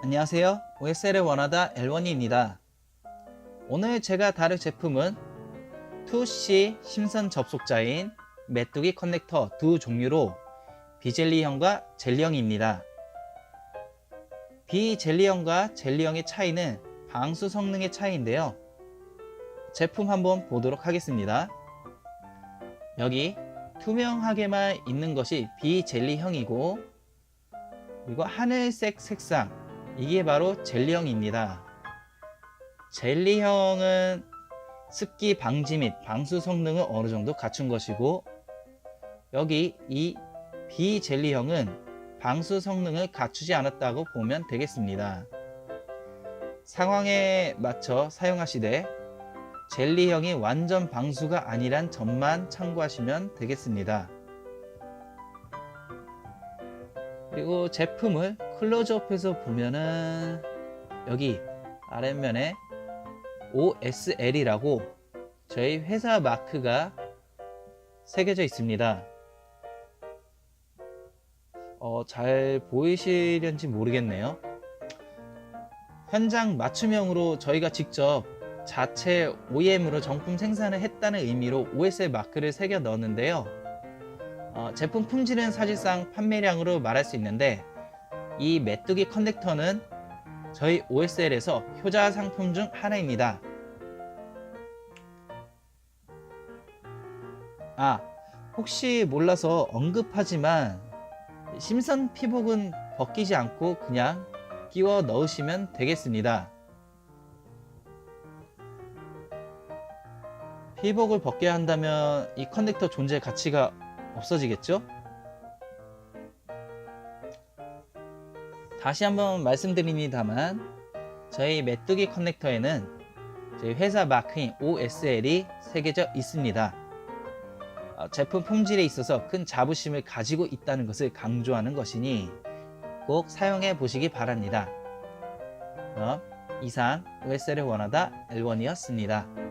안녕하세요. OSL을 원하다 L1입니다. 오늘 제가 다룰 제품은 2C 심선 접속자인 메뚜기 커넥터 두 종류로 비젤리형과 젤리형입니다. 비젤리형과 젤리형의 차이는 방수 성능의 차이인데요. 제품 한번 보도록 하겠습니다. 여기 투명하게만 있는 것이 비젤리형이고, 그리고 하늘색 색상, 이게 바로 젤리형입니다. 젤리형은 습기 방지 및 방수 성능을 어느 정도 갖춘 것이고, 여기 이 비젤리형은 방수 성능을 갖추지 않았다고 보면 되겠습니다. 상황에 맞춰 사용하시되 젤리형이 완전 방수가 아니란 점만 참고하시면 되겠습니다. 그리고 제품을 클로즈업해서 보면은 여기 아랫면에 OSL이라고 저희 회사 마크가 새겨져 있습니다. 잘 보이시려는지 모르겠네요. 현장 맞춤형으로 저희가 직접 자체 OEM으로 정품 생산을 했다는 의미로 OSL 마크를 새겨 넣었는데요. 제품 품질은 사실상 판매량으로 말할 수 있는데, 이 메뚜기 커넥터는 저희 OSL에서 효자 상품 중 하나입니다. 혹시 몰라서 언급하지만 심선 피복은 벗기지 않고 그냥 끼워 넣으시면 되겠습니다. 피복을 벗게 한다면 이 커넥터 존재 가치가 없어지겠죠? 다시 한번 말씀드립니다만, 저희 메뚜기 커넥터에는 저희 회사 마크인 OSL이 새겨져 있습니다. 제품 품질에 있어서 큰 자부심을 가지고 있다는 것을 강조하는 것이니 꼭 사용해 보시기 바랍니다. 그럼 이상 OSL을 원하다 L1이었습니다.